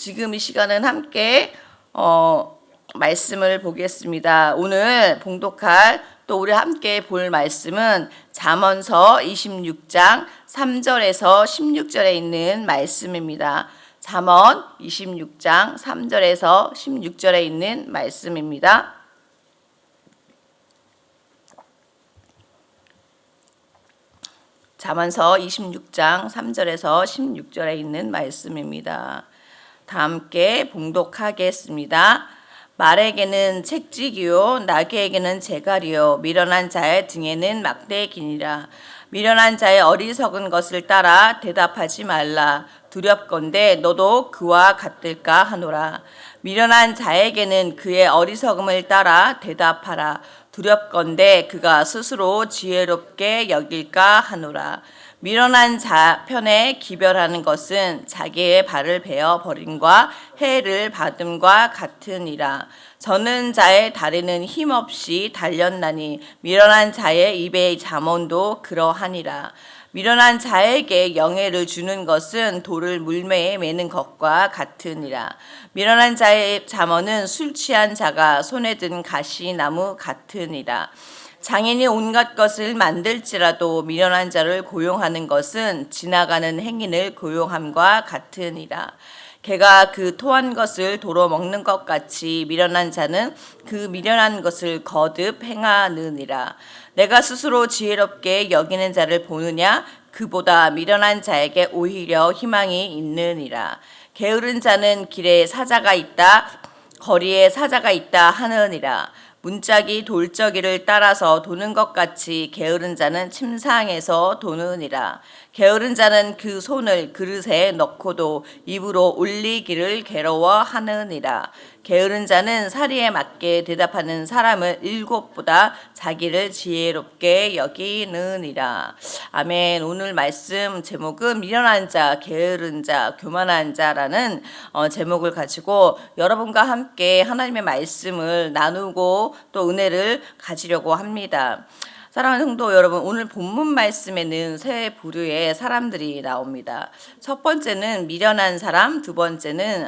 지금 이 시간은 함께 말씀을 보겠습니다. 오늘 봉독할 또 우리 함께 볼 말씀은 잠언서 26장 3절에서 16절에 있는 말씀입니다. 잠언 26장 3절에서 16절에 있는 말씀입니다. 잠언서 26장 3절에서 16절에 있는 말씀입니다. 다 함께 봉독하겠습니다. 말에게는 책찍이요 나귀에게는 재갈이요 미련한 자의 등에는 막대기니라. 미련한 자의 어리석은 것을 따라 대답하지 말라. 두렵건대 너도 그와 같을까 하노라. 미련한 자에게는 그의 어리석음을 따라 대답하라. 두렵건대 그가 스스로 지혜롭게 여길까 하노라. 미련한 자 편에 기별하는 것은 자기의 발을 베어 버림과 해를 받음과 같으니라. 저는 자의 다리는 힘없이 달렸나니 미련한 자의 입의 잠언도 그러하니라. 미련한 자에게 영예를 주는 것은 돌을 물매에 매는 것과 같으니라. 미련한 자의 잠언은 술 취한 자가 손에 든 가시나무 같으니라. 장인이 온갖 것을 만들지라도 미련한 자를 고용하는 것은 지나가는 행인을 고용함과 같으니라. 개가 그 토한 것을 도로 먹는 것 같이 미련한 자는 그 미련한 것을 거듭 행하느니라. 내가 스스로 지혜롭게 여기는 자를 보느냐? 그보다 미련한 자에게 오히려 희망이 있느니라. 게으른 자는 길에 사자가 있다, 거리에 사자가 있다 하느니라. 문짝이 돌저기를 따라서 도는 것 같이 게으른 자는 침상에서 도느니라. 게으른 자는 그 손을 그릇에 넣고도 입으로 올리기를 괴로워하느니라. 게으른 자는 사리에 맞게 대답하는 사람을 일곱보다 자기를 지혜롭게 여기느니라. 아멘. 오늘 말씀 제목은 미련한 자, 게으른 자, 교만한 자라는 제목을 가지고 여러분과 함께 하나님의 말씀을 나누고 또 은혜를 가지려고 합니다. 사랑하는 성도 여러분, 오늘 본문 말씀에는 세 부류의 사람들이 나옵니다. 첫 번째는 미련한 사람, 두 번째는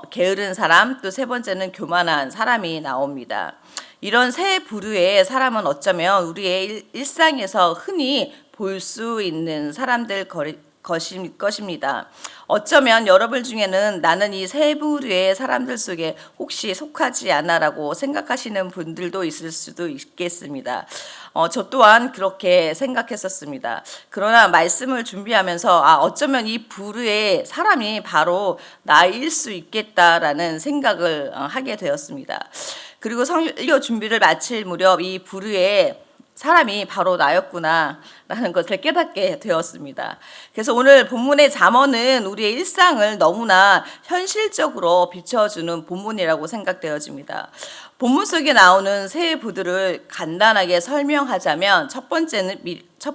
게으른 사람, 또 세 번째는 교만한 사람이 나옵니다. 이런 세 부류의 사람은 어쩌면 우리의 일상에서 흔히 볼 수 있는 사람들 것입니다. 어쩌면 여러분 중에는 나는 이 세 부류의 사람들 속에 혹시 속하지 않아라고 생각하시는 분들도 있을 수도 있겠습니다. 저 또한 그렇게 생각했었습니다. 그러나 말씀을 준비하면서 어쩌면 이 부류의 사람이 바로 나일 수 있겠다라는 생각을 하게 되었습니다. 그리고 설교 준비를 마칠 무렵 이 부류의 사람이 바로 나였구나 라는 것을 깨닫게 되었습니다. 그래서 오늘 본문의 잠언은 우리의 일상을 너무나 현실적으로 비춰주는 본문이라고 생각되어집니다. 본문 속에 나오는 세 부들을 간단하게 설명하자면 첫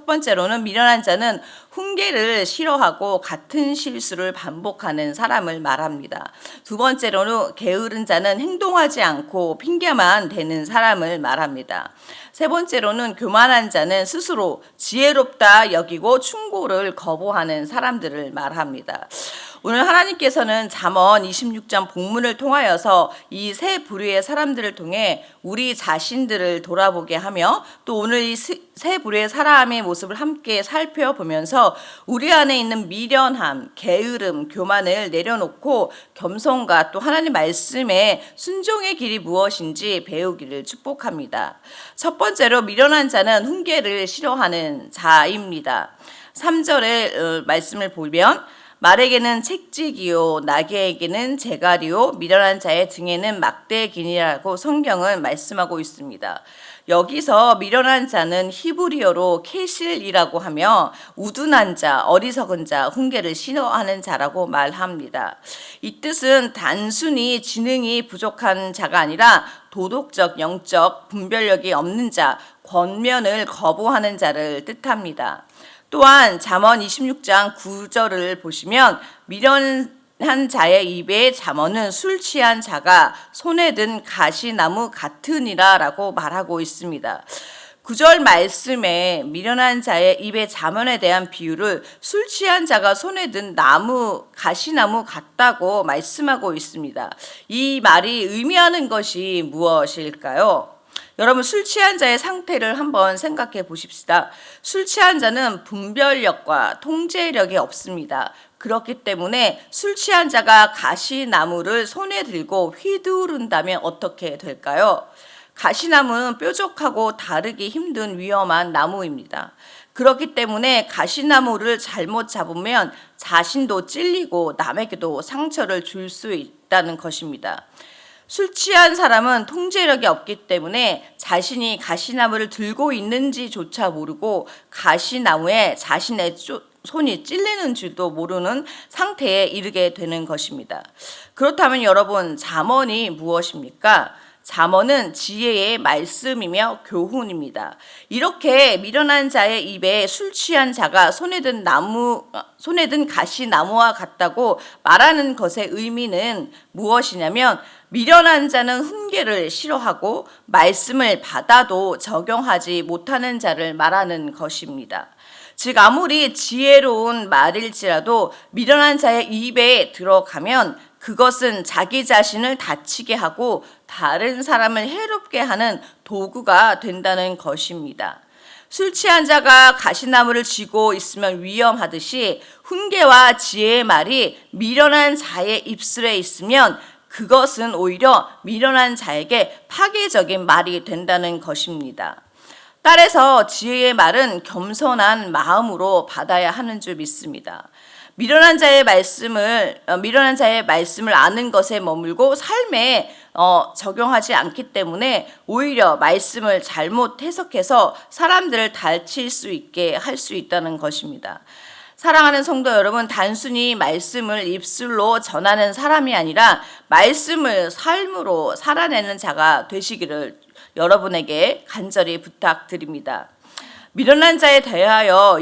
번째로는 미련한 자는 훈계를 싫어하고 같은 실수를 반복하는 사람을 말합니다. 두 번째로는 게으른 자는 행동하지 않고 핑계만 대는 사람을 말합니다. 세 번째로는 교만한 자는 스스로 지혜롭다 여기고 충고를 거부하는 사람들을 말합니다. 오늘 하나님께서는 잠언 26장 본문을 통하여서 이 세 부류의 사람들을 통해 우리 자신들을 돌아보게 하며 또 오늘 이 세 부류의 사람의 모습을 함께 살펴보면서 우리 안에 있는 미련함, 게으름, 교만을 내려놓고 겸손과 또 하나님 말씀의 순종의 길이 무엇인지 배우기를 축복합니다. 첫 번째로 미련한 자는 훈계를 싫어하는 자입니다. 3절의 말씀을 보면 말에게는 책찍이요 나귀에게는 재갈이요 미련한 자의 등에는 막대기니라고 성경은 말씀하고 있습니다. 여기서 미련한 자는 히브리어로 케실이라고 하며 우둔한 자, 어리석은 자, 훈계를 싫어하는 자라고 말합니다. 이 뜻은 단순히 지능이 부족한 자가 아니라 도덕적, 영적 분별력이 없는 자, 권면을 거부하는 자를 뜻합니다. 또한 잠언 26장 9절을 보시면 미련한 자의 입에 잠언은 술 취한 자가 손에 든 가시나무 같으니라 라고 말하고 있습니다. 구절 말씀에 미련한 자의 입의 자문에 대한 비유를 술 취한 자가 손에 든 가시나무 같다고 말씀하고 있습니다. 이 말이 의미하는 것이 무엇일까요? 여러분, 술 취한 자의 상태를 한번 생각해 보십시다. 술 취한 자는 분별력과 통제력이 없습니다. 그렇기 때문에 술 취한 자가 가시나무를 손에 들고 휘두른다면 어떻게 될까요? 가시나무는 뾰족하고 다루기 힘든 위험한 나무입니다. 그렇기 때문에 가시나무를 잘못 잡으면 자신도 찔리고 남에게도 상처를 줄 수 있다는 것입니다. 술 취한 사람은 통제력이 없기 때문에 자신이 가시나무를 들고 있는지조차 모르고 가시나무에 자신의 손이 찔리는 줄도 모르는 상태에 이르게 되는 것입니다. 그렇다면 여러분, 잠언이 무엇입니까? 잠언은 지혜의 말씀이며 교훈입니다. 이렇게 미련한 자의 입에 술 취한 자가 손에 든 가시나무와 같다고 말하는 것의 의미는 무엇이냐면, 미련한 자는 훈계를 싫어하고 말씀을 받아도 적용하지 못하는 자를 말하는 것입니다. 즉, 아무리 지혜로운 말일지라도 미련한 자의 입에 들어가면 그것은 자기 자신을 다치게 하고 다른 사람을 해롭게 하는 도구가 된다는 것입니다. 술 취한 자가 가시나무를 쥐고 있으면 위험하듯이 훈계와 지혜의 말이 미련한 자의 입술에 있으면 그것은 오히려 미련한 자에게 파괴적인 말이 된다는 것입니다. 따라서 지혜의 말은 겸손한 마음으로 받아야 하는 줄 믿습니다. 미련한 자의 말씀을 아는 것에 머물고 삶에 적용하지 않기 때문에 오히려 말씀을 잘못 해석해서 사람들을 다칠 수 있게 할 수 있다는 것입니다. 사랑하는 성도 여러분, 단순히 말씀을 입술로 전하는 사람이 아니라 말씀을 삶으로 살아내는 자가 되시기를 여러분에게 간절히 부탁드립니다. 미련한 자에 대하여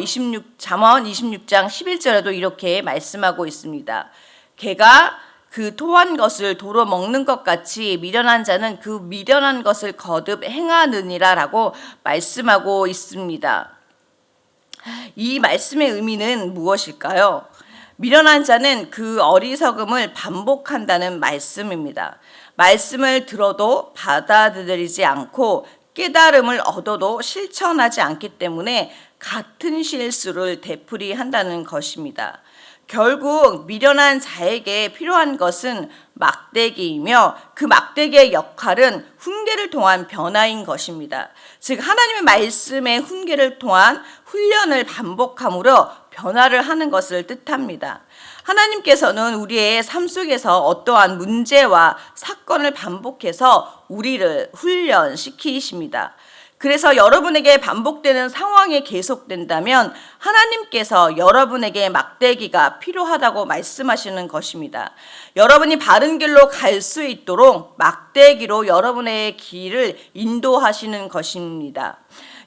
잠언 26장 11절에도 이렇게 말씀하고 있습니다. 개가 그 토한 것을 도로 먹는 것 같이 미련한 자는 그 미련한 것을 거듭 행하느니라 라고 말씀하고 있습니다. 이 말씀의 의미는 무엇일까요? 미련한 자는 그 어리석음을 반복한다는 말씀입니다. 말씀을 들어도 받아들이지 않고 깨달음을 얻어도 실천하지 않기 때문에 같은 실수를 되풀이한다는 것입니다. 결국 미련한 자에게 필요한 것은 막대기이며 그 막대기의 역할은 훈계를 통한 변화인 것입니다. 즉, 하나님의 말씀의 훈계를 통한 훈련을 반복함으로 변화를 하는 것을 뜻합니다. 하나님께서는 우리의 삶 속에서 어떠한 문제와 사건을 반복해서 우리를 훈련시키십니다. 그래서 여러분에게 반복되는 상황이 계속된다면 하나님께서 여러분에게 막대기가 필요하다고 말씀하시는 것입니다. 여러분이 바른 길로 갈 수 있도록 막대기로 여러분의 길을 인도하시는 것입니다.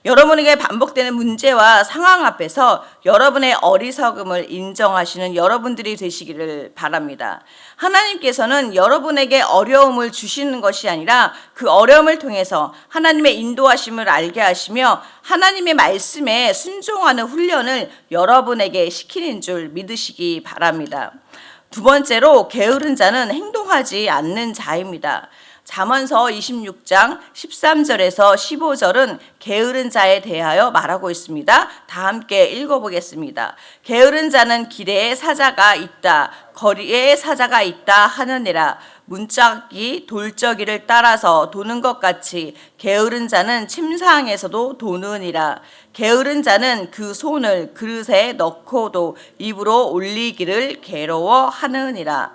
여러분에게 반복되는 문제와 상황 앞에서 여러분의 어리석음을 인정하시는 여러분들이 되시기를 바랍니다. 하나님께서는 여러분에게 어려움을 주시는 것이 아니라 그 어려움을 통해서 하나님의 인도하심을 알게 하시며 하나님의 말씀에 순종하는 훈련을 여러분에게 시키는 줄 믿으시기 바랍니다. 두 번째로, 게으른 자는 행동하지 않는 자입니다. 잠언서 26장 13절에서 15절은 게으른 자에 대하여 말하고 있습니다. 다 함께 읽어보겠습니다. 게으른 자는 길에 사자가 있다, 거리에 사자가 있다 하느니라. 문짝이 돌저기를 따라서 도는 것 같이 게으른 자는 침상에서도 도느니라. 게으른 자는 그 손을 그릇에 넣고도 입으로 올리기를 괴로워하느니라.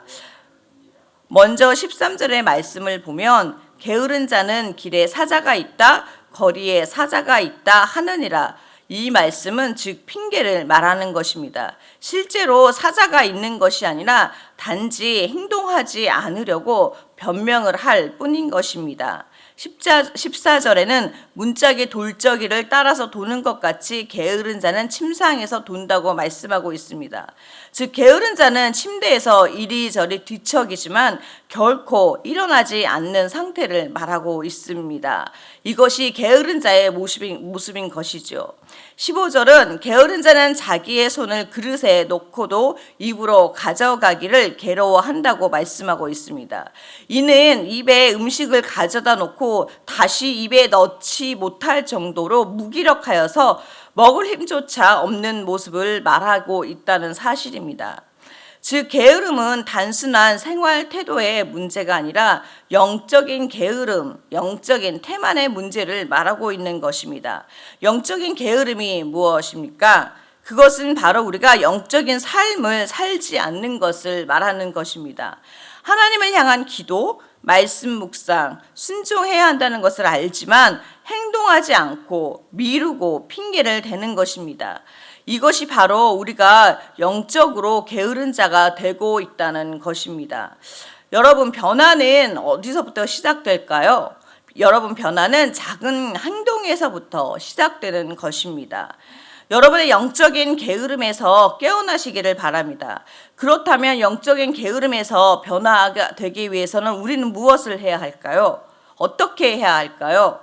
먼저 13절의 말씀을 보면 게으른 자는 길에 사자가 있다, 거리에 사자가 있다 하느니라. 이 말씀은 즉 핑계를 말하는 것입니다. 실제로 사자가 있는 것이 아니라 단지 행동하지 않으려고 변명을 할 뿐인 것입니다. 14절에는 문짝이 돌적이를 따라서 도는 것 같이 게으른 자는 침상에서 돈다고 말씀하고 있습니다. 즉 게으른 자는 침대에서 이리저리 뒤척이지만 결코 일어나지 않는 상태를 말하고 있습니다. 이것이 게으른 자의 모습인 것이죠. 15절은 게으른 자는 자기의 손을 그릇에 놓고도 입으로 가져가기를 괴로워한다고 말씀하고 있습니다. 이는 입에 음식을 가져다 놓고 다시 입에 넣지 못할 정도로 무기력하여서 먹을 힘조차 없는 모습을 말하고 있다는 사실입니다. 즉 게으름은 단순한 생활 태도의 문제가 아니라 영적인 게으름, 영적인 태만의 문제를 말하고 있는 것입니다. 영적인 게으름이 무엇입니까? 그것은 바로 우리가 영적인 삶을 살지 않는 것을 말하는 것입니다. 하나님을 향한 기도, 말씀 묵상, 순종해야 한다는 것을 알지만 행동하지 않고 미루고 핑계를 대는 것입니다. 이것이 바로 우리가 영적으로 게으른 자가 되고 있다는 것입니다. 여러분, 변화는 어디서부터 시작될까요? 여러분, 변화는 작은 행동에서부터 시작되는 것입니다. 여러분의 영적인 게으름에서 깨어나시기를 바랍니다. 그렇다면 영적인 게으름에서 변화가 되기 위해서는 우리는 무엇을 해야 할까요? 어떻게 해야 할까요?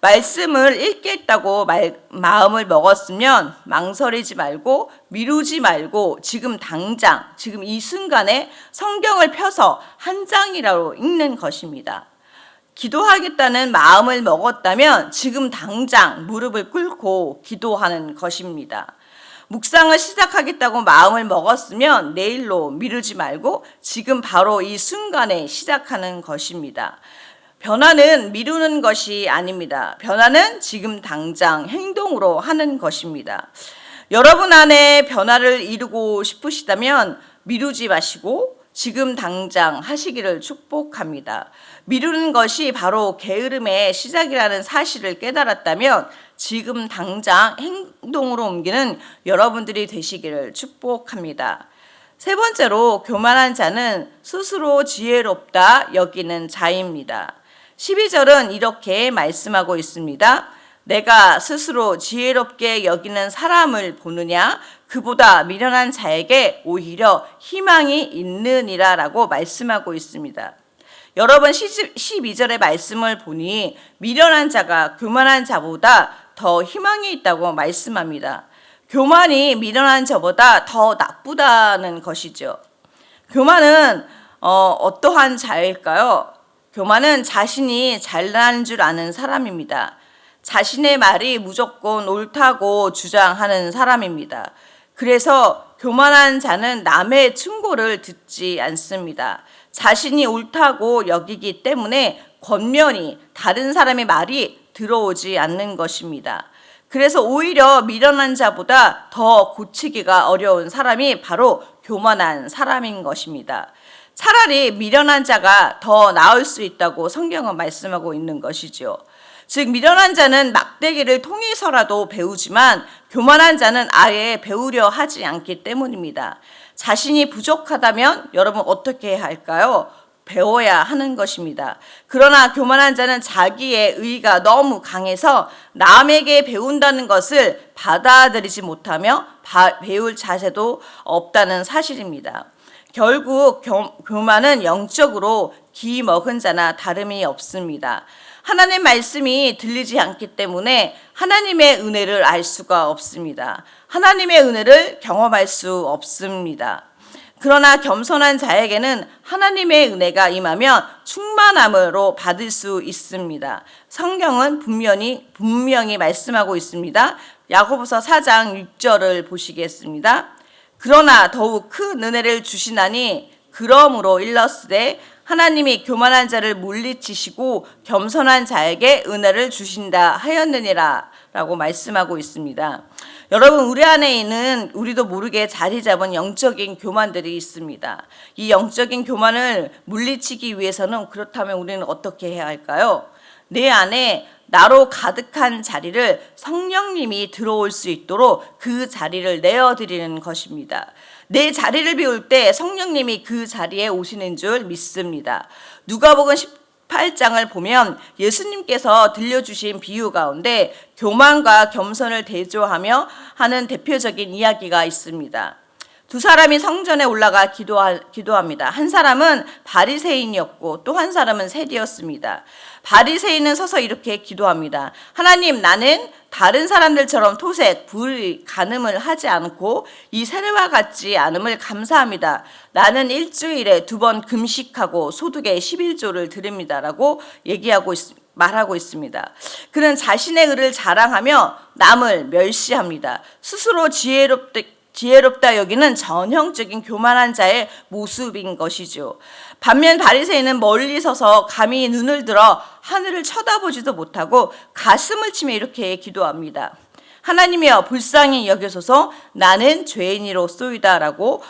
말씀을 읽겠다고 마음을 먹었으면 망설이지 말고 미루지 말고 지금 당장, 지금 이 순간에 성경을 펴서 한 장이라도 읽는 것입니다. 기도하겠다는 마음을 먹었다면 지금 당장 무릎을 꿇고 기도하는 것입니다. 묵상을 시작하겠다고 마음을 먹었으면 내일로 미루지 말고 지금 바로 이 순간에 시작하는 것입니다. 변화는 미루는 것이 아닙니다. 변화는 지금 당장 행동으로 하는 것입니다. 여러분 안에 변화를 이루고 싶으시다면 미루지 마시고 지금 당장 하시기를 축복합니다. 미루는 것이 바로 게으름의 시작이라는 사실을 깨달았다면 지금 당장 행동으로 옮기는 여러분들이 되시기를 축복합니다. 세 번째로 교만한 자는 스스로 지혜롭다 여기는 자입니다. 12절은 이렇게 말씀하고 있습니다. 내가 스스로 지혜롭게 여기는 사람을 보느냐? 그보다 미련한 자에게 오히려 희망이 있느니라 라고 말씀하고 있습니다. 여러분 12절의 말씀을 보니 미련한 자가 교만한 자보다 더 희망이 있다고 말씀합니다. 교만이 미련한 자보다 더 나쁘다는 것이죠. 교만은 어떠한 자일까요? 교만은 자신이 잘난 줄 아는 사람입니다. 자신의 말이 무조건 옳다고 주장하는 사람입니다. 그래서 교만한 자는 남의 충고를 듣지 않습니다. 자신이 옳다고 여기기 때문에 권면이 다른 사람의 말이 들어오지 않는 것입니다. 그래서 오히려 미련한 자보다 더 고치기가 어려운 사람이 바로 교만한 사람인 것입니다. 차라리 미련한 자가 더 나을 수 있다고 성경은 말씀하고 있는 것이죠. 즉 미련한 자는 막대기를 통해서라도 배우지만 교만한 자는 아예 배우려 하지 않기 때문입니다. 자신이 부족하다면 여러분 어떻게 해야 할까요? 배워야 하는 것입니다. 그러나 교만한 자는 자기의 의가 너무 강해서 남에게 배운다는 것을 받아들이지 못하며 배울 자세도 없다는 사실입니다. 결국 교만은 영적으로 기 먹은 자나 다름이 없습니다. 하나님 말씀이 들리지 않기 때문에 하나님의 은혜를 알 수가 없습니다. 하나님의 은혜를 경험할 수 없습니다. 그러나 겸손한 자에게는 하나님의 은혜가 임하면 충만함으로 받을 수 있습니다. 성경은 분명히 말씀하고 있습니다. 야고보서 4장 6절을 보시겠습니다. 그러나 더욱 큰 은혜를 주시나니 그러므로 일렀으되 하나님이 교만한 자를 물리치시고 겸손한 자에게 은혜를 주신다 하였느니라 라고 말씀하고 있습니다. 여러분 우리 안에 있는 우리도 모르게 자리 잡은 영적인 교만들이 있습니다. 이 영적인 교만을 물리치기 위해서는 그렇다면 우리는 어떻게 해야 할까요? 내 안에 나로 가득한 자리를 성령님이 들어올 수 있도록 그 자리를 내어드리는 것입니다. 내 자리를 비울 때 성령님이 그 자리에 오시는 줄 믿습니다. 누가복음 18장을 보면 예수님께서 들려주신 비유 가운데 교만과 겸손을 대조하며 하는 대표적인 이야기가 있습니다. 두 사람이 성전에 올라가 기도합니다. 한 사람은 바리새인이었고 또 한 사람은 세리였습니다. 바리새인은 서서 이렇게 기도합니다. 하나님, 나는 다른 사람들처럼 토색, 불, 간음을 하지 않고 이 세례와 같지 않음을 감사합니다. 나는 일주일에 2번 금식하고 소득의 11조를 드립니다라고 말하고 있습니다. 그는 자신의 의를 자랑하며 남을 멸시합니다. 스스로 지혜롭다 여기는 전형적인 교만한 자의 모습인 것이죠. 반면 바리새인은 멀리 서서 감히 눈을 들어 하늘을 쳐다보지도 못하고 가슴을 치며 이렇게 기도합니다. 하나님이여 불쌍히 여기소서, 나는 죄인이로소이다라고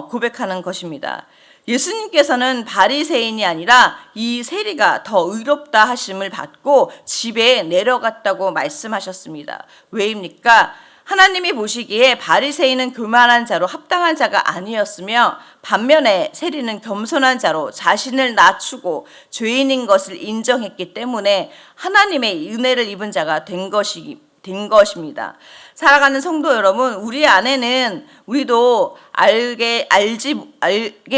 고백하는 것입니다. 예수님께서는 바리새인이 아니라 이 세리가 더 의롭다 하심을 받고 집에 내려갔다고 말씀하셨습니다. 왜입니까? 하나님이 보시기에 바리새인은 교만한 자로 합당한 자가 아니었으며 반면에 세리는 겸손한 자로 자신을 낮추고 죄인인 것을 인정했기 때문에 하나님의 은혜를 입은 자가 된 것입니다. 살아가는 성도 여러분, 우리 안에는 우리도 알게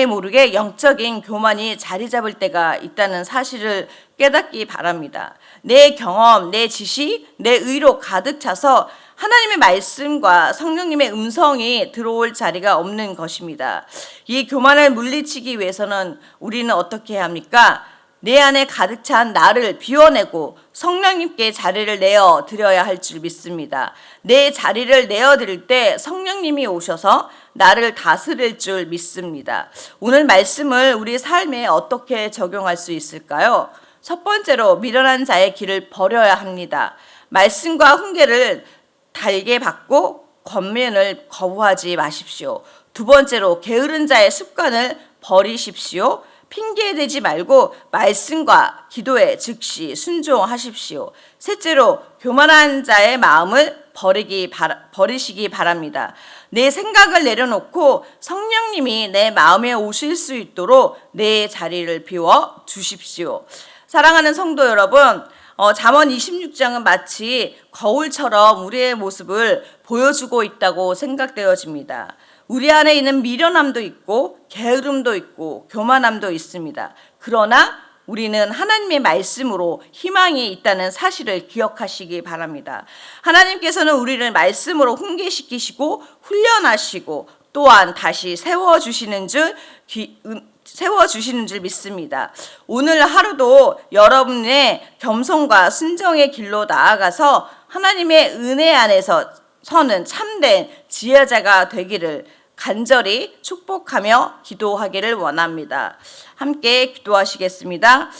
모르게 영적인 교만이 자리 잡을 때가 있다는 사실을 깨닫기 바랍니다. 내 경험, 내 지식, 내 의로 가득 차서 하나님의 말씀과 성령님의 음성이 들어올 자리가 없는 것입니다. 이 교만을 물리치기 위해서는 우리는 어떻게 해야 합니까? 내 안에 가득 찬 나를 비워내고 성령님께 자리를 내어 드려야 할 줄 믿습니다. 내 자리를 내어 드릴 때 성령님이 오셔서 나를 다스릴 줄 믿습니다. 오늘 말씀을 우리 삶에 어떻게 적용할 수 있을까요? 첫 번째로 미련한 자의 길을 버려야 합니다. 말씀과 훈계를 달게 받고 권면을 거부하지 마십시오. 두 번째로 게으른 자의 습관을 버리십시오. 핑계대지 말고 말씀과 기도에 즉시 순종하십시오. 셋째로 교만한 자의 마음을 버리시기 바랍니다. 내 생각을 내려놓고 성령님이 내 마음에 오실 수 있도록 내 자리를 비워 주십시오. 사랑하는 성도 여러분, 잠언 26장은 마치 거울처럼 우리의 모습을 보여주고 있다고 생각되어집니다. 우리 안에 있는 미련함도 있고 게으름도 있고 교만함도 있습니다. 그러나 우리는 하나님의 말씀으로 희망이 있다는 사실을 기억하시기 바랍니다. 하나님께서는 우리를 말씀으로 훈계시키시고 훈련하시고 또한 다시 세워주시는 줄 믿습니다. 오늘 하루도 여러분의 겸손과 순정의 길로 나아가서 하나님의 은혜 안에서 서는 참된 지혜자가 되기를 간절히 축복하며 기도하기를 원합니다. 함께 기도하시겠습니다.